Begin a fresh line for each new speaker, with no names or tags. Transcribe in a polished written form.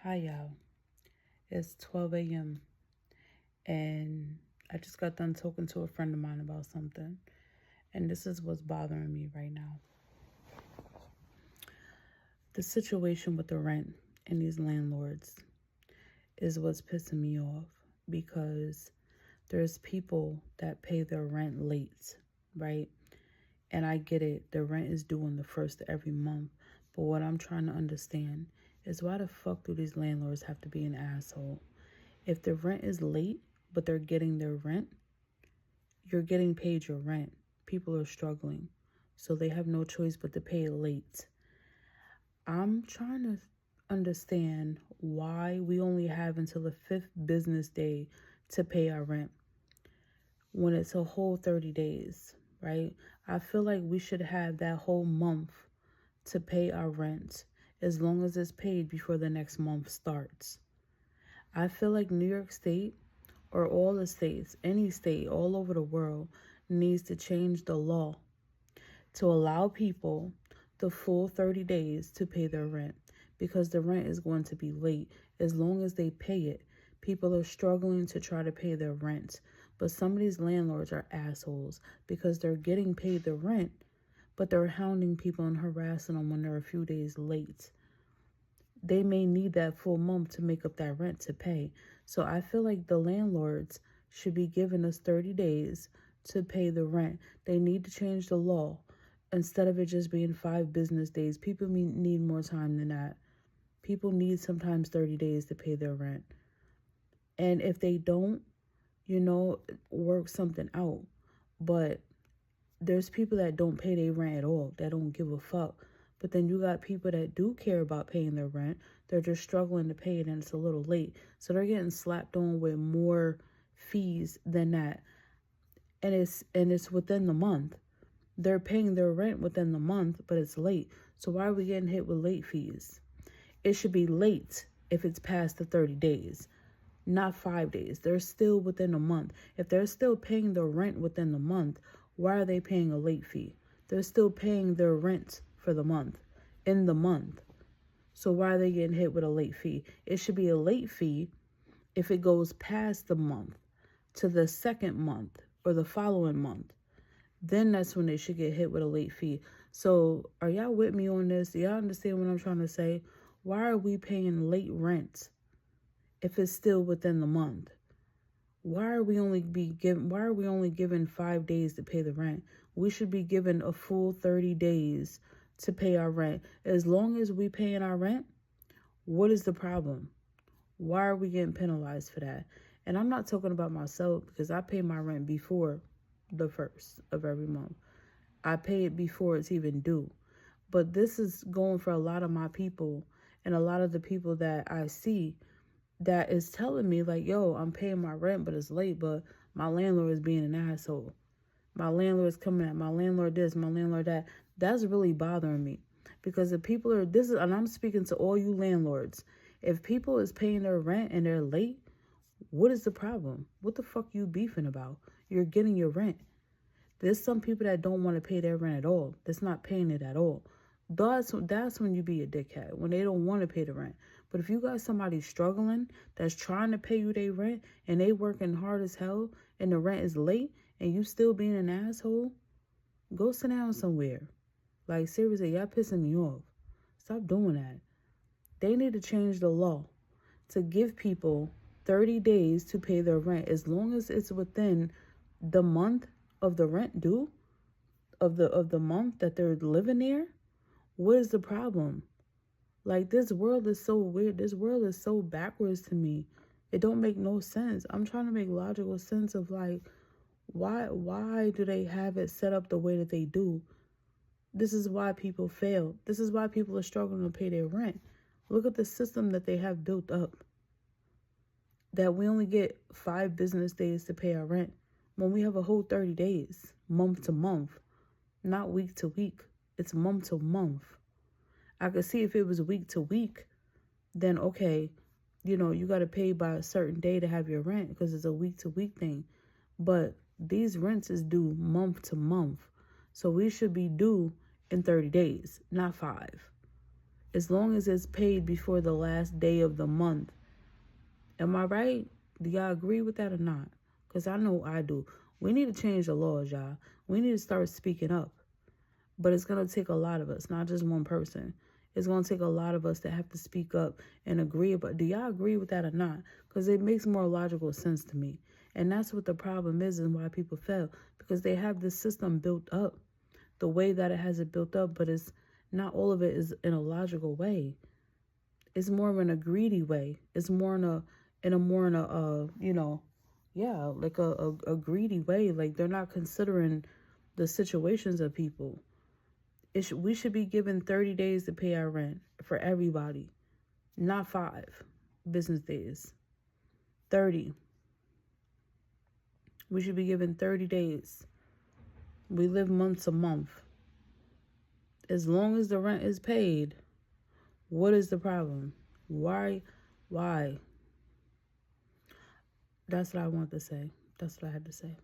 Hi, y'all. It's 12 a.m. and I just got done talking to a friend of mine about something. And this is what's bothering me right now. The situation with the rent and these landlords is what's pissing me off, because there's people that pay their rent late, right? And I get it. The rent is due on the first of every month. But what I'm trying to understand is, why the fuck do these landlords have to be an asshole? If the rent is late, but they're getting their rent, you're getting paid your rent. People are struggling, so they have no choice but to pay it late. I'm trying to understand why we only have until the 5th business day to pay our rent when it's a whole 30 days, right? I feel like we should have that whole month to pay our rent, as long as it's paid before the next month starts. I feel like New York State, or all the states, any state all over the world, needs to change the law to allow people the full 30 days to pay their rent, because the rent is going to be late. As long as they pay it, people are struggling to try to pay their rent. But some of these landlords are assholes, because they're getting paid the rent, but they're hounding people and harassing them when they're a few days late. They may need that full month to make up that rent to pay. So I feel like the landlords should be giving us 30 days to pay the rent. They need to change the law. Instead of it just being 5 business days, people need more time than that. People need sometimes 30 days to pay their rent. And if they don't, work something out. But there's people that don't pay their rent at all, that don't give a fuck. But then you got people that do care about paying their rent. They're just struggling to pay it, and it's a little late. So they're getting slapped on with more fees than that. And it's within the month. They're paying their rent within the month, but it's late. So why are we getting hit with late fees? It should be late if it's past the 30 days, not 5 days. They're still within a month. If they're still paying their rent within the month, why are they paying a late fee? They're still paying their rent for the month, in the month. So why are they getting hit with a late fee? It should be a late fee if it goes past the month to the second month or the following month. Then that's when they should get hit with a late fee. So are y'all with me on this? Do y'all understand what I'm trying to say? Why are we paying late rent if it's still within the month? Why are we only given 5 days to pay the rent? We should be given a full 30 days to pay our rent. As long as we paying our rent, what is the problem? Why are we getting penalized for that? And I'm not talking about myself, because I pay my rent before the 1st of every month. I pay it before it's even due. But this is going for a lot of my people, and a lot of the people that I see that is telling me like, yo, I'm paying my rent, but it's late, but my landlord is being an asshole. My landlord is coming at my landlord this, my landlord that. That's really bothering me, because if people are, and I'm speaking to all you landlords. If people is paying their rent and they're late, what is the problem? What the fuck you beefing about? You're getting your rent. There's some people that don't want to pay their rent at all. That's not paying it at all. That's when you be a dickhead, when they don't want to pay the rent. But if you got somebody struggling that's trying to pay you their rent, and they working hard as hell, and the rent is late, and you still being an asshole, go sit down somewhere. Like, seriously, y'all pissing me off. Stop doing that. They need to change the law to give people 30 days to pay their rent, as long as it's within the month of the rent due, of the month that they're living there. What is the problem? Like, this world is so weird. This world is so backwards to me. It don't make no sense. I'm trying to make logical sense of, like, why do they have it set up the way that they do? This is why people fail. This is why people are struggling to pay their rent. Look at the system that they have built up, that we only get 5 business days to pay our rent, when we have a whole 30 days, month to month, not week to week. It's month to month. I could see if it was week to week, then okay, you got to pay by a certain day to have your rent, because it's a week to week thing. But these rents is due month to month. So we should be due in 30 days, not 5. As long as it's paid before the last day of the month. Am I right? Do y'all agree with that or not? Because I know I do. We need to change the laws, y'all. We need to start speaking up. But it's going to take a lot of us, not just one person. It's going to take a lot of us to have to speak up and agree about. Do y'all agree with that or not? Because it makes more logical sense to me. And that's what the problem is and why people fail. Because they have this system built up the way that it has it built up, but it's not all of it is in a logical way. It's more in a greedy way. It's more in a like a greedy way. Like they're not considering the situations of people. We should be given 30 days to pay our rent for everybody, not 5 business days. 30. We should be given 30 days. We live month to month. As long as the rent is paid, what is the problem? Why? That's what I want to say. That's what I had to say.